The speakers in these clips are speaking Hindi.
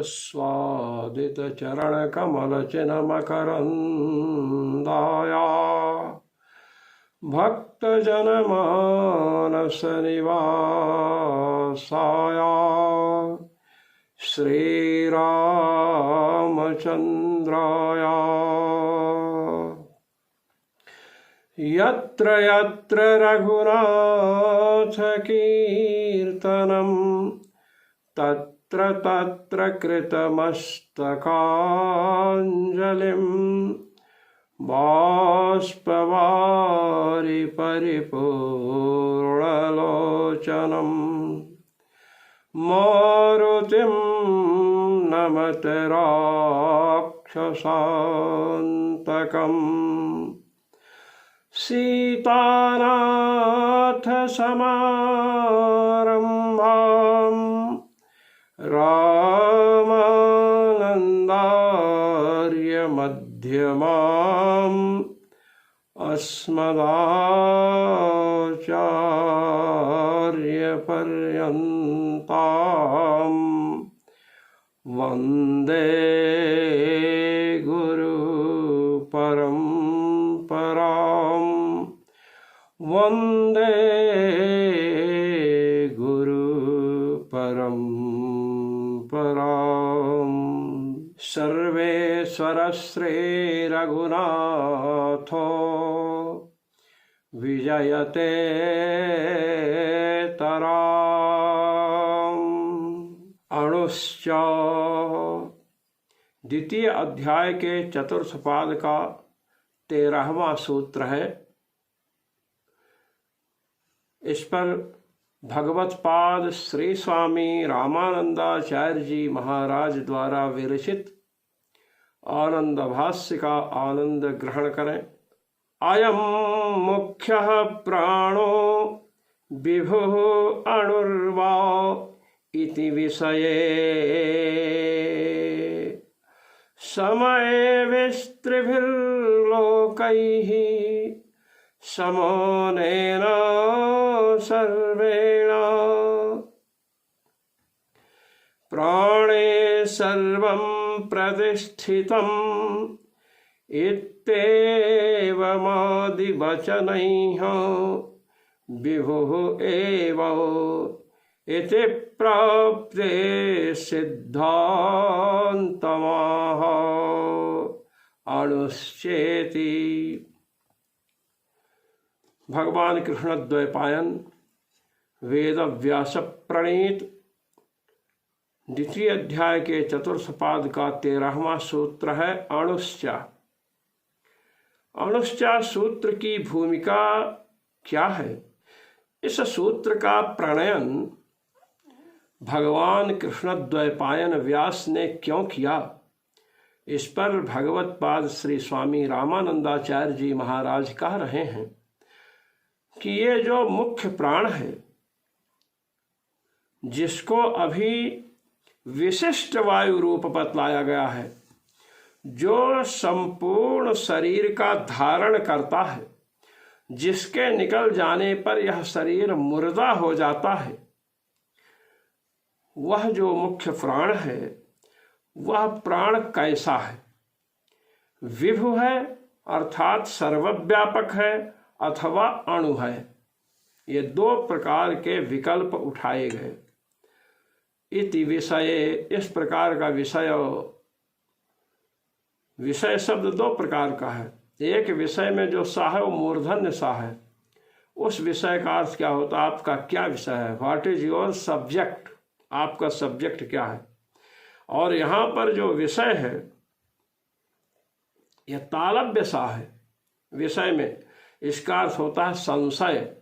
स्वादितचरणकमलचिन्हमकरन्दाया भक्तजनमानसनिवासाया श्रीरामचन्द्राया यत्र यत्र रघुनाथकीर्तनं तत्र तत्र कृतमस्तकाञ्जलिं बाष्पवारि परिपूर्णलोचनं मारुतिं नमत राक्षसान्तकम् सीतानाथसमारम्भां रामानन्दार्यमध्यमाम् अस्मदाचार्यपर्यन्तां वन्दे गुरुपरम्पराम् वन्दे गुरुपरम्पराम्। सर्वेश्वर श्रीरघुनाथो विजयते तराम्। अणुश्च द्वितीय अध्याय के चतुर्थ पाद का 13वां सूत्र है। इस पर भगवत पाद श्री स्वामी रामानंदाचार्य जी महाराज द्वारा विरचित आनंद भाष्य का आनंद ग्रहण करें। अयम मुख्य प्राणो विभु अणुर्वा इति विषये समय विस्त्रिभिर्लोकैः समोनेन सर्वेण प्राणे सर्वं प्रतिष्ठितम् इत्येवमादिवचनैः विभुः एव इति प्राप्ते सिद्धान्तमाह अणुश्चेति। भगवान कृष्ण द्वैपायन वेद व्यास प्रणीत द्वितीय अध्याय के चतुर्थ पाद का 13वां सूत्र है अणुश्चा। अणुश्चा सूत्र की भूमिका क्या है? इस सूत्र का प्रणयन भगवान कृष्ण द्वैपायन व्यास ने क्यों किया? इस पर भगवत पाद श्री स्वामी रामानंदाचार्य जी महाराज कह रहे हैं कि ये जो मुख्य प्राण है, जिसको अभी विशिष्ट वायु रूप बतलाया गया है, जो संपूर्ण शरीर का धारण करता है, जिसके निकल जाने पर यह शरीर मुर्दा हो जाता है, वह जो मुख्य प्राण है, वह प्राण कैसा है? विभु है अर्थात सर्वव्यापक है अथवा अणु है। ये दो प्रकार के विकल्प उठाए गए। इति विषय, इस प्रकार का विषय शब्द दो प्रकार का है। एक विषय में जो सा है वो मूर्धन्य सा है। उस विषय का अर्थ क्या होता है? आपका क्या विषय है? What is your subject? आपका सब्जेक्ट क्या है? और यहाँ पर जो विषय है यह तालव्य सा है विषय में। इसका अर्थ होता है संशय।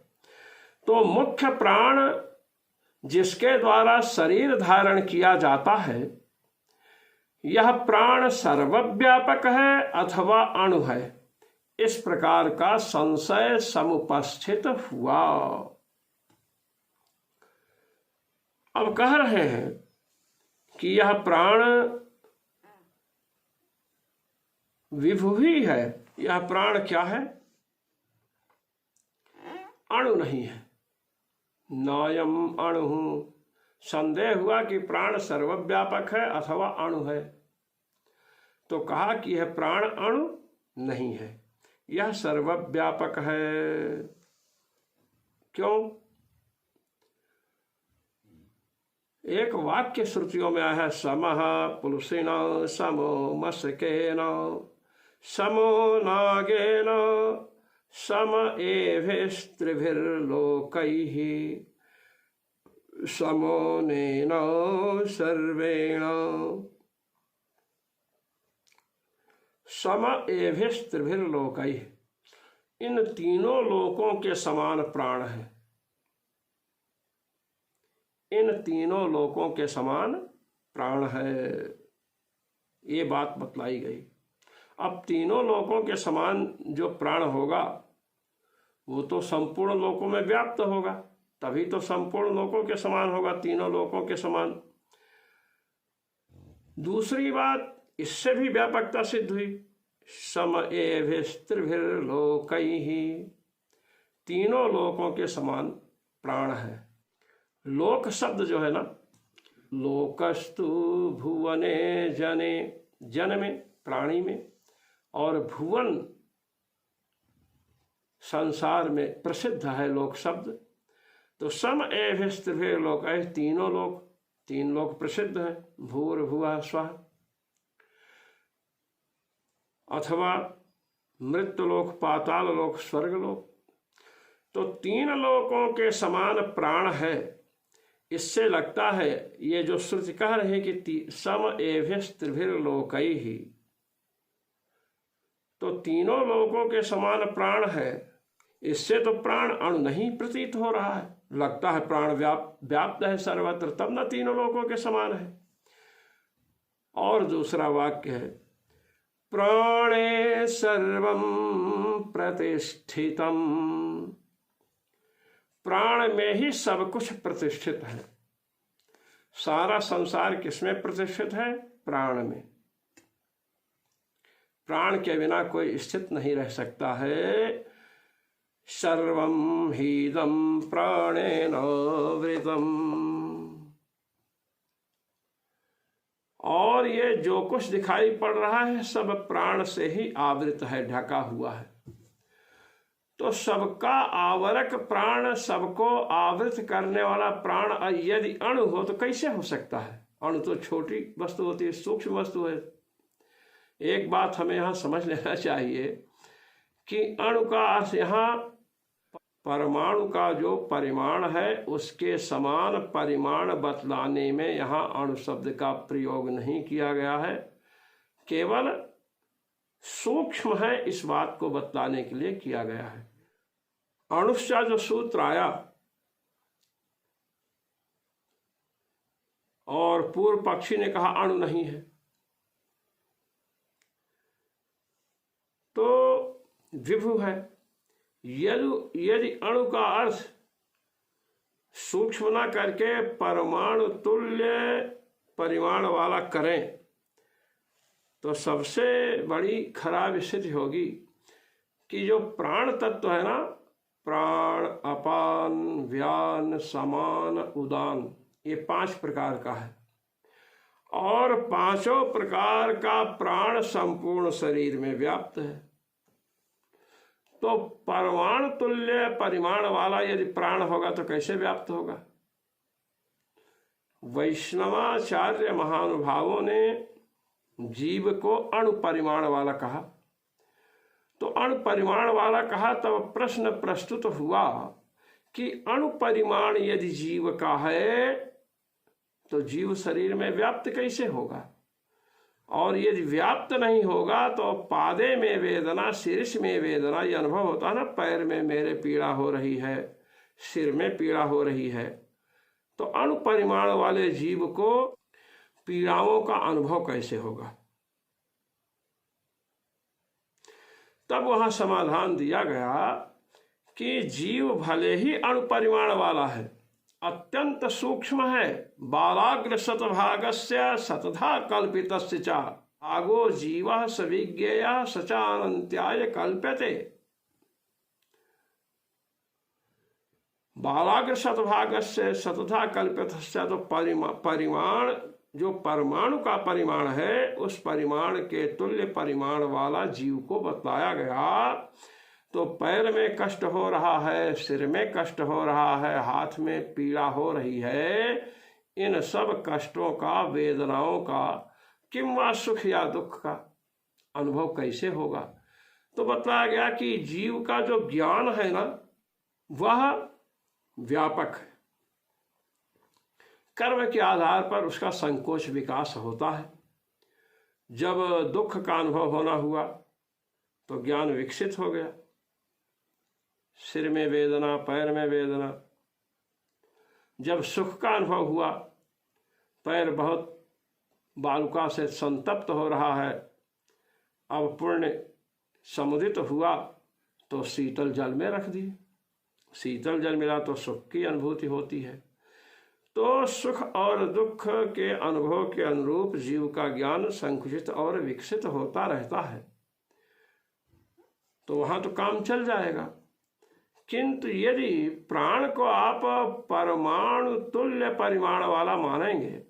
तो मुख्य प्राण जिसके द्वारा शरीर धारण किया जाता है, यह प्राण सर्वव्यापक है अथवा अणु है, इस प्रकार का संशय समुपस्थित हुआ। अब कह रहे हैं कि यह प्राण विभु ही है। यह प्राण क्या है? अणु नहीं है। नायम अणु संदेह हुआ कि प्राण सर्वव्यापक है अथवा अणु है, तो कहा कि यह प्राण अणु नहीं है, यह सर्वव्यापक है। क्यों? एक वाक्य श्रुतियों में आया है, समः पुरुषेण समो मस्केन समो नागेन सम एभिस्त्रिभिर्लोकैः समोनेन सर्वेण। सम एभिस्त्रिभिर्लोकैः, इन तीनों लोकों के समान प्राण है, इन तीनों लोकों के समान प्राण है, ये बात बतलाई गई। अब तीनों लोकों के समान जो प्राण होगा वो तो संपूर्ण लोकों में व्याप्त होगा, तभी तो संपूर्ण लोकों के समान होगा, तीनों लोकों के समान। दूसरी बात, इससे भी व्यापकता सिद्ध हुई, सम एभिस्त्रिभिर्लोकैः, तीनों लोकों के समान प्राण है। लोक शब्द जो है ना, लोकस्तु भुवने जने, जन में प्राणी में, और भुवन संसार में प्रसिद्ध है लोक शब्द। तो सम एभिस्त्रिभिर्लोकैः, तीनों लोक, तीन लोक प्रसिद्ध है, भूर्भुवः स्वः, अथवा मृत्युलोक, पाताल लोक, स्वर्गलोक। तो तीन लोकों के समान प्राण है। इससे लगता है ये जो श्रुति कह रहे कि सम एभिस्त्रिभिर्लोकैः, तो तीनों लोकों के समान प्राण है, इससे तो प्राण अणु नहीं प्रतीत हो रहा है, लगता है प्राण व्याप्त है सर्वत्र, तब न तीनों लोकों के समान है। और दूसरा वाक्य है, प्राणे सर्वं प्रतिष्ठितम्, प्राण में ही सब कुछ प्रतिष्ठित है। सारा संसार किसमें प्रतिष्ठित है? प्राण में। प्राण के बिना कोई स्थित नहीं रह सकता है। सर्वं हीदं प्राणेन आवृतम्, और ये जो कुछ दिखाई पड़ रहा है सब प्राण से ही आवृत है, ढका हुआ है। तो सबका आवरक प्राण, सबको आवृत करने वाला प्राण यदि अणु हो तो कैसे हो सकता है? अणु तो छोटी वस्तु होती है, सूक्ष्म वस्तु है। एक बात हमें यहाँ समझ लेना चाहिए कि अणु का अर्थ यहाँ परमाणु का जो परिमाण है उसके समान परिमाण बतलाने में यहाँ अणु शब्द का प्रयोग नहीं किया गया है, केवल सूक्ष्म है इस बात को बतलाने के लिए किया गया है। अणुष्चा जो सूत्र आया और पूर्व पक्षी ने कहा अणु नहीं है, तो विभु है। यदि अणु का अर्थ सूक्ष्म ना करके परमाणु तुल्य परिमाण वाला करें तो सबसे बड़ी खराब स्थिति होगी कि जो प्राण तत्व है ना, प्राण, अपान, व्यान, समान, उदान, ये 5 प्रकार का है, और 5 प्रकार का प्राण संपूर्ण शरीर में व्याप्त है। तो परमाणु तुल्य परिमाण वाला यदि प्राण होगा तो कैसे व्याप्त होगा? वैष्णवाचार्य महानुभावों ने जीव को अणु परिमाण वाला कहा। तो अणु परिमाण वाला कहा तब प्रश्न प्रस्तुत हुआ कि अणु परिमाण यदि जीव का है तो जीव शरीर में व्याप्त कैसे होगा? और यदि व्याप्त नहीं होगा तो पादे में वेदना, शीर्ष में वेदना, ये अनुभव होता है ना, पैर में मेरे पीड़ा हो रही है, सिर में पीड़ा हो रही है। तो अणु परिमाण वाले जीव को पीड़ाओं का अनुभव कैसे होगा? तब वहां समाधान दिया गया कि जीव भले ही अणु परिमाण वाला है, अत्यंत सूक्ष्म है, बालाग्र शतभागस्य शतधा कल्पितस्य च आगो जीवः सविज्ञेयः सचानन्त्याय कल्प्यते। बालाग्र शतभागस्य शतथा कल्पितस्य, तो परिमाण जो परमाणु का परिमाण है उस परिमाण के तुल्य परिमाण वाला जीव को बतलाया गया। तो पैर में कष्ट हो रहा है, सिर में कष्ट हो रहा है, हाथ में पीड़ा हो रही है, इन सब कष्टों का, वेदनाओं का, किंवा सुख या दुख का अनुभव कैसे होगा? तो बताया गया कि जीव का जो ज्ञान है ना वह व्यापक है। कर्म के आधार पर उसका संकोच विकास होता है। जब दुख का अनुभव होना हुआ तो ज्ञान विकसित हो गया। सिर में वेदना, पैर में वेदना। जब सुख का अनुभव हुआ, पैर बहुत बालुका से संतप्त हो रहा है, अब पुण्य समुदित हुआ तो शीतल जल में रख दिए। शीतल जल मिला तो सुख की अनुभूति होती है। तो सुख और दुख के अनुभव के अनुरूप जीव का ज्ञान संकुचित और विकसित होता रहता है। तो वहां तो काम चल जाएगा। किंतु यदि प्राण को आप परमाणु तुल्य परिमाण वाला मानेंगे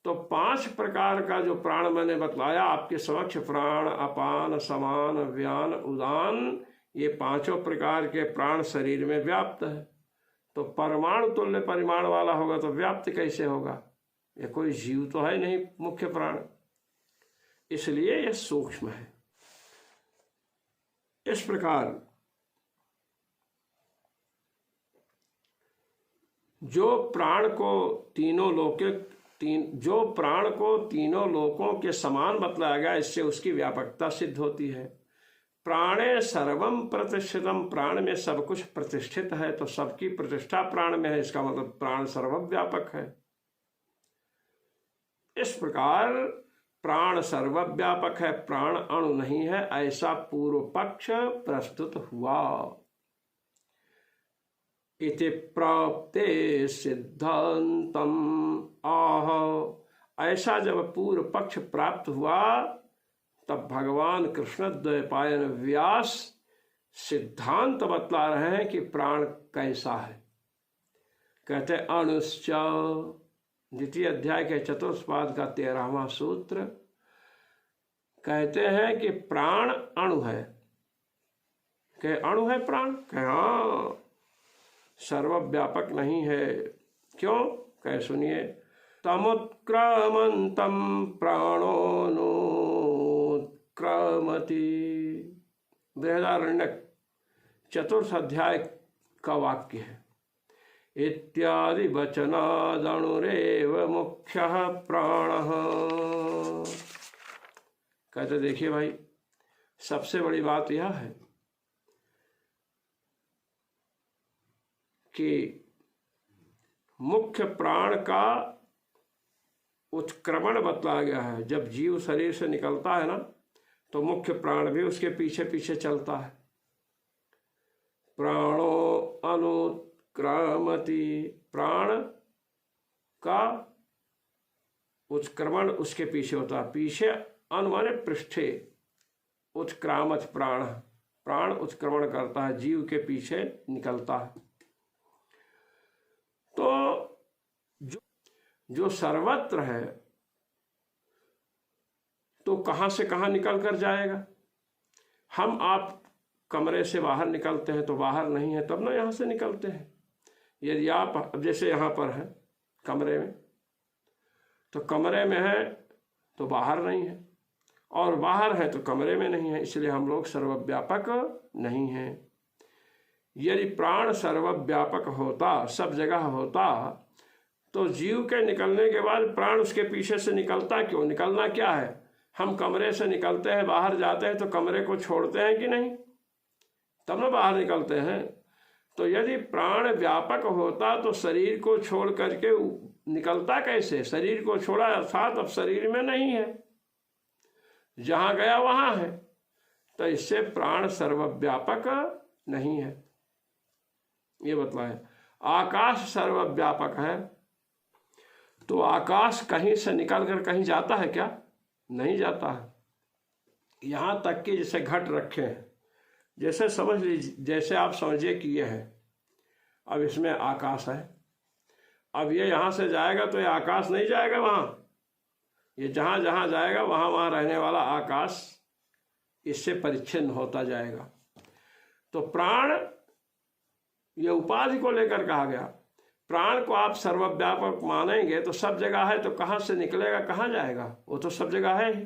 तो 5 प्रकार का जो प्राण मैंने बतलाया आपके समक्ष, प्राण, अपान, समान, व्यान, उदान, ये 5 प्रकार के प्राण शरीर में व्याप्त है। तो परमाणु तुल्य परिमाण वाला होगा तो व्याप्त कैसे होगा? ये कोई जीव तो है नहीं मुख्य प्राण, इसलिए यह सूक्ष्म है। इस प्रकार जो प्राण को तीनों लोकों के समान बतलाया गया, इससे उसकी व्यापकता सिद्ध होती है। प्राणे सर्वम प्रतिष्ठितम, प्राण में सब कुछ प्रतिष्ठित है, तो सबकी प्रतिष्ठा प्राण में है, इसका मतलब प्राण सर्वव्यापक है। इस प्रकार प्राण सर्वव्यापक है, प्राण अणु नहीं है, ऐसा पूर्व पक्ष प्रस्तुत हुआ। इति प्राप्ते सिद्धांतम आह, ऐसा जब पूर्व पक्ष प्राप्त हुआ तब भगवान कृष्ण द्वैपायन व्यास सिद्धांत बतला रहे हैं कि प्राण कैसा है। कहते अणुश्च, द्वितीय अध्याय के चतुर्थ पाद का 13वां सूत्र, कहते हैं कि प्राण अणु है। कहे अणु है प्राण? कहे हाँ, सर्वव्यापक नहीं है। क्यों? कहे सुनिए, तमुत्क्रामन्तं प्राणोनुत्क्रामति, बृहदारण्यक 4th अध्याय का वाक्य है। इत्यादि वचनादणुरेव मुख्यः प्राणः। कहते देखिए भाई, सबसे बड़ी बात यह है कि मुख्य प्राण का उत्क्रमण बतलाया गया है। जब जीव शरीर से निकलता है ना तो मुख्य प्राण भी उसके पीछे पीछे चलता है। प्राणो अनुत्क्रामति, प्राण का उत्क्रमण उसके पीछे होता है। पीछे अनु माने पृष्ठे, उत्क्रामत प्राण, प्राण उत्क्रमण करता है, जीव के पीछे निकलता है। तो जो सर्वत्र है तो कहां से कहां निकल कर जाएगा? हम आप कमरे से बाहर निकलते हैं तो बाहर नहीं है तब ना यहां से निकलते हैं। यदि आप जैसे यहां पर है कमरे में, तो कमरे में है तो बाहर नहीं है, और बाहर है तो कमरे में नहीं है, इसलिए हम लोग सर्वव्यापक नहीं हैं। यदि प्राण सर्वव्यापक होता, सब जगह होता, तो जीव के निकलने के बाद प्राण उसके पीछे से निकलता क्यों? निकलना क्या है? हम कमरे से निकलते हैं, बाहर जाते हैं तो कमरे को छोड़ते हैं कि नहीं? तब ना बाहर निकलते हैं। तो यदि प्राण व्यापक होता तो शरीर को छोड़ करके निकलता कैसे? शरीर को छोड़ा अर्थात अब शरीर में नहीं है, जहां गया वहां है। तो इससे प्राण सर्वव्यापक नहीं है, ये बतलाया। आकाश सर्वव्यापक है, तो आकाश कहीं से निकल कर कहीं जाता है क्या? नहीं जाता है। यहां तक कि जैसे घट रखे हैं, जैसे समझ लीजिए, जैसे आप समझिए कि यह है, अब इसमें आकाश है, अब ये यहाँ से जाएगा तो ये आकाश नहीं जाएगा वहाँ, ये जहाँ जहाँ जाएगा वहाँ वहाँ रहने वाला आकाश इससे परिच्छिन्न होता जाएगा। तो प्राण ये उपाधि को लेकर कहा गया। प्राण को आप सर्वव्यापक मानेंगे तो सब जगह है, तो कहाँ से निकलेगा, कहाँ जाएगा? वो तो सब जगह है ही।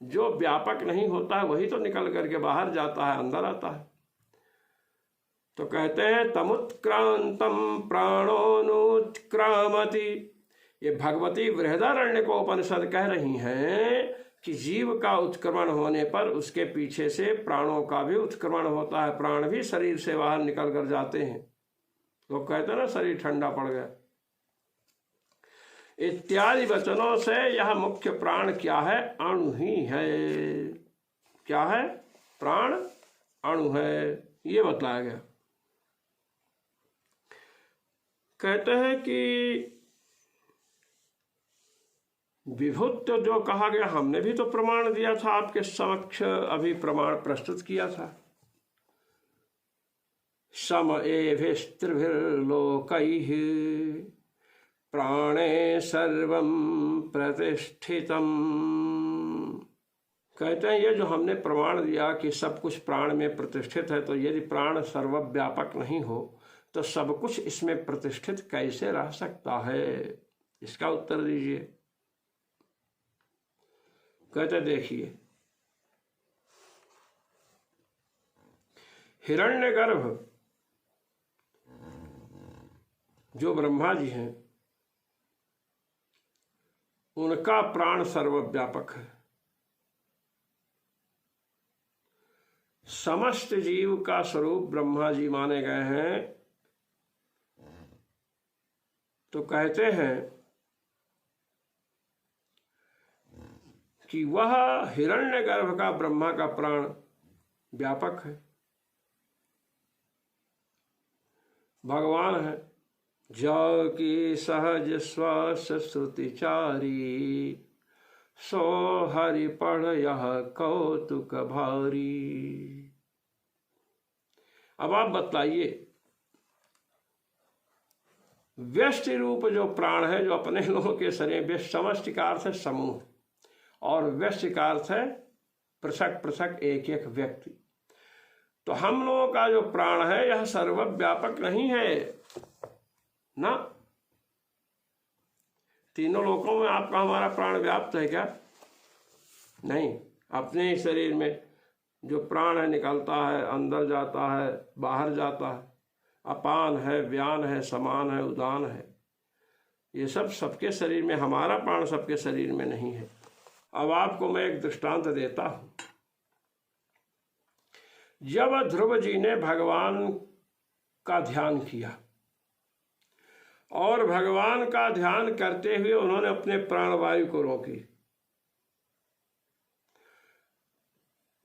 जो व्यापक नहीं होता है वही तो निकल करके बाहर जाता है, अंदर आता है। तो कहते हैं तमुत्क्रांतम प्राणोनुत्क्रामति। ये भगवती बृहदारण्य को उपनिषद कह रही हैं कि जीव का उत्क्रमण होने पर उसके पीछे से प्राणों का भी उत्क्रमण होता है, प्राण भी शरीर से बाहर निकल कर जाते हैं। लोग कहते हैं ना शरीर ठंडा पड़ गया, इत्यादि वचनों से यह मुख्य प्राण क्या है? अणु ही है। क्या है? प्राण अणु है, ये बताया गया। कहते हैं कि विभुत्व जो कहा गया, हमने भी तो प्रमाण दिया था आपके समक्ष, अभी प्रमाण प्रस्तुत किया था। सम एभिस्त्रिभिर्लोकैः प्राणे सर्वं प्रतिष्ठितम्। कहते हैं ये जो हमने प्रमाण दिया कि सब कुछ प्राण में प्रतिष्ठित है, तो यदि प्राण सर्वव्यापक नहीं हो तो सब कुछ इसमें प्रतिष्ठित कैसे रह सकता है? इसका उत्तर दीजिए। कहते देखिए, हिरण्यगर्भ जो ब्रह्मा जी हैं, उनका प्राण सर्वव्यापक है। समस्त जीव का स्वरूप ब्रह्मा जी माने गए हैं। तो कहते हैं कि वह हिरण्यगर्भ का ब्रह्मा का प्राण व्यापक है, भगवान है। जो की सहज श्वास श्रुतिचारी, सो हरि पढ़ यह कौतुक भारी। अब आप बताइए, व्यष्टि रूप जो प्राण है, जो अपने लोगों के शरीर, व्यष्टि समष्टि का अर्थ है समूह, और व्यष्टि का अर्थ है पृथक पृथक एक एक व्यक्ति। तो हम लोगों का जो प्राण है यह सर्वव्यापक नहीं है ना। तीनों लोकों में आपका हमारा प्राण व्याप्त है क्या? नहीं। अपने ही शरीर में जो प्राण है निकलता है, अंदर जाता है, बाहर जाता है, अपान है, व्यान है, समान है, उदान है, ये सब सबके शरीर में। हमारा प्राण सबके शरीर में नहीं है। अब आपको मैं एक दृष्टांत देता हूं। जब ध्रुव जी ने भगवान का ध्यान किया और भगवान का ध्यान करते हुए उन्होंने अपने प्राणवायु को रोकी,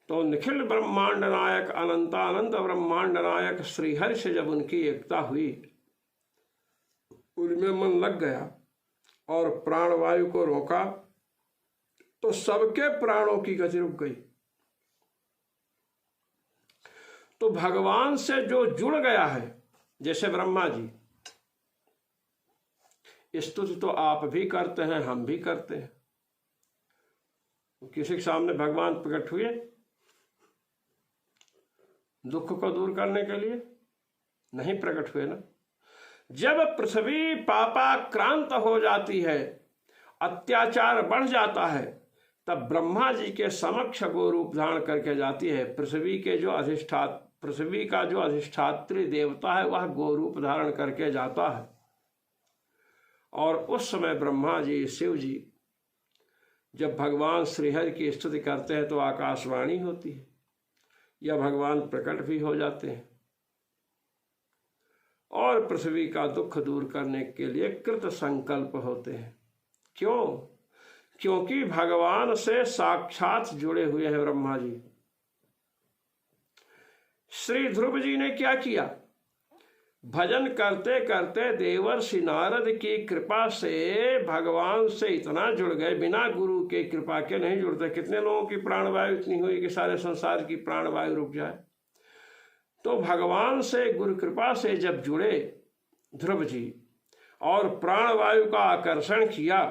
तो निखिल ब्रह्मांड नायक अनंतानंत ब्रह्मांड नायक श्रीहरि से जब उनकी एकता हुई, उनमें मन लग गया और प्राणवायु को रोका, तो सबके प्राणों की गति रुक गई। तो भगवान से जो जुड़ गया है, जैसे ब्रह्मा जी, स्तुति तो आप भी करते हैं, हम भी करते हैं। किसी के सामने भगवान प्रकट हुए दुख को दूर करने के लिए? नहीं प्रकट हुए ना। जब पृथ्वी पापाक्रांत हो जाती है, अत्याचार बढ़ जाता है, तब ब्रह्मा जी के समक्ष गो रूप धारण करके जाती है। पृथ्वी का जो अधिष्ठात्री देवता है वह गो रूप धारण करके जाता है। और उस समय ब्रह्मा जी, शिव जी जब भगवान श्रीहरि की स्तुति करते हैं तो आकाशवाणी होती है, या भगवान प्रकट भी हो जाते हैं और पृथ्वी का दुख दूर करने के लिए कृत संकल्प होते हैं। क्यों? क्योंकि भगवान से साक्षात जुड़े हुए हैं ब्रह्मा जी। श्री ध्रुव जी ने क्या किया? भजन करते करते देवर्षि नारद की कृपा से भगवान से इतना जुड़ गए, बिना गुरु के कृपा के नहीं जुड़ते। कितने लोगों की प्राणवायु इतनी हुई कि सारे संसार की प्राणवायु रुक जाए। तो भगवान से गुरु कृपा से जब जुड़े ध्रुव जी और प्राणवायु का आकर्षण किया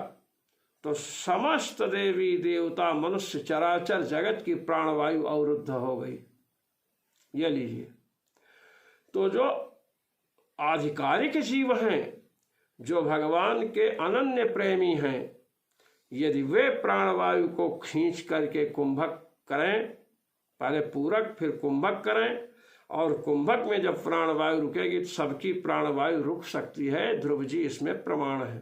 तो समस्त देवी देवता मनुष्य चराचर जगत की प्राणवायु अवरुद्ध हो गई। ये लीजिए, तो जो आधिकारिक जीव हैं, जो भगवान के अनन्य प्रेमी हैं, यदि वे प्राणवायु को खींच करके कुंभक करें, पहले पूरक फिर कुंभक करें, और कुंभक में जब प्राणवायु रुकेगी तो सबकी प्राणवायु रुक सकती है। ध्रुव जी इसमें प्रमाण है।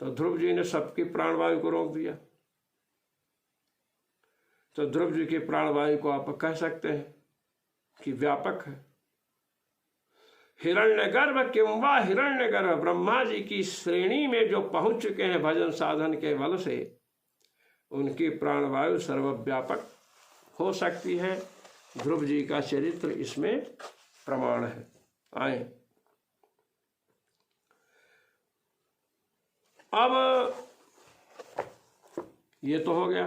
तो ध्रुव जी ने सबकी प्राणवायु को रोक दिया। तो ध्रुव जी की प्राणवायु को आप कह सकते हैं कि व्यापक है। हिरण्यगर्भ किंवा हिरण्यगर्भ ब्रह्मा जी की श्रेणी में जो पहुंच चुके हैं भजन साधन के बल से, उनकी प्राणवायु सर्वव्यापक हो सकती है। ध्रुव जी का चरित्र इसमें प्रमाण है। आए अब ये तो हो गया,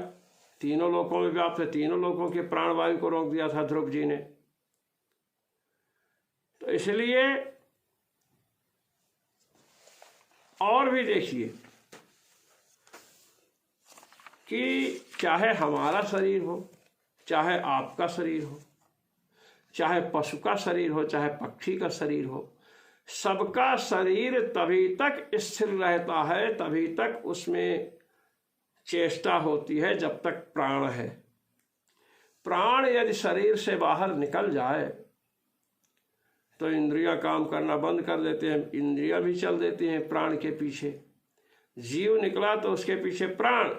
तीनों लोकों में व्याप्त है, तीनों लोकों के प्राणवायु को रोक दिया था ध्रुव जी ने। तो इसलिए और भी देखिए कि चाहे हमारा शरीर हो, चाहे आपका शरीर हो, चाहे पशु का शरीर हो, चाहे पक्षी का शरीर हो, सबका शरीर तभी तक स्थिर रहता है, तभी तक उसमें चेष्टा होती है जब तक प्राण है। प्राण यदि शरीर से बाहर निकल जाए तो इंद्रियां काम करना बंद कर देते हैं, इंद्रियां भी चल देती हैं प्राण के पीछे। जीव निकला तो उसके पीछे प्राण,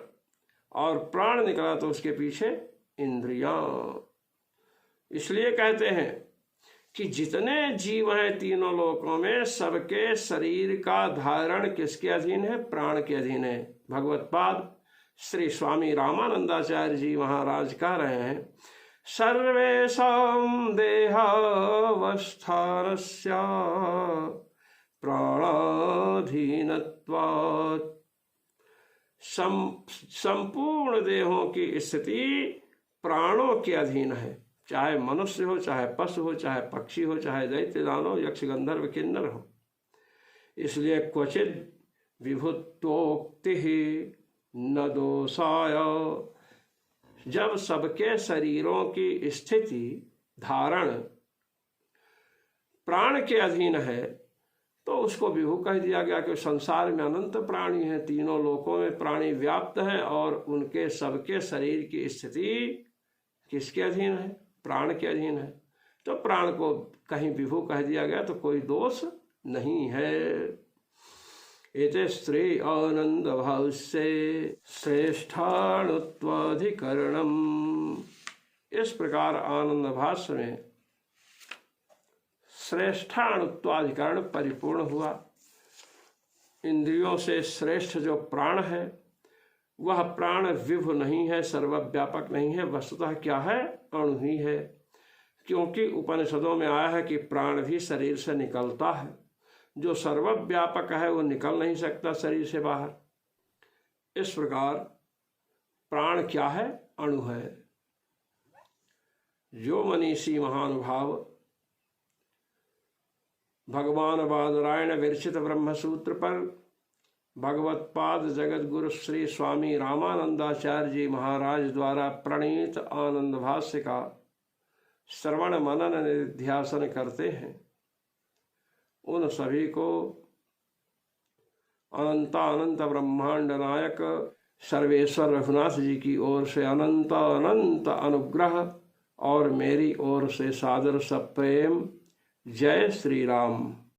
और प्राण निकला तो उसके पीछे इंद्रियां। इसलिए कहते हैं कि जितने जीव हैं तीनों लोकों में, सबके शरीर का धारण किसके अधीन है? प्राण के अधीन है। भगवत्पाद श्री स्वामी रामानंदाचार्य जी महाराज कह रहे हैं, सर्वेषां देहावस्थानस्य प्राणाधीनत्वात्। संपूर्ण देहों की स्थिति प्राणों के अधीन है, चाहे मनुष्य हो, चाहे पशु हो, चाहे पक्षी हो, चाहे दैत्य दानव यक्ष गंधर्व किन्नर हो। इसलिए क्वचित विभुत्वोक्ति न दोषाय। जब सबके शरीरों की स्थिति धारण प्राण के अधीन है तो उसको विभु कह दिया गया कि संसार में अनंत प्राणी हैं, तीनों लोकों में प्राणी व्याप्त हैं, और उनके सबके शरीर की स्थिति किसके अधीन है? प्राण के अधीन है। तो प्राण को कहीं विभु कह दिया गया तो कोई दोष नहीं है। एते स्त्री आनंद भाव से श्रेष्ठाणुत्वाधिकरणम। इस प्रकार आनंद भाष्य में श्रेष्ठाणुत्वाधिकरण परिपूर्ण हुआ। इंद्रियों से श्रेष्ठ जो प्राण है वह प्राण विभु नहीं है, सर्वव्यापक नहीं है, वस्तुतः क्या है? अणु ही है। क्योंकि उपनिषदों में आया है कि प्राण भी शरीर से निकलता है। जो सर्वव्यापक है वो निकल नहीं सकता शरीर से बाहर। इस प्रकार प्राण क्या है? अणु है। जो मनीषी महानुभाव भगवान बादरायण विरचित ब्रह्मसूत्र पर भगवत्पाद जगत गुरु श्री स्वामी रामानंदाचार्य जी महाराज द्वारा प्रणीत आनंद भाष्य का श्रवण मनन निध्यासन करते हैं, उन सभी को अनंत ब्रह्मांड नायक सर्वेश्वर रघुनाथ जी की ओर से अनंत अनंत अनुग्रह और मेरी ओर से सादर सप्रेम। जय श्री राम।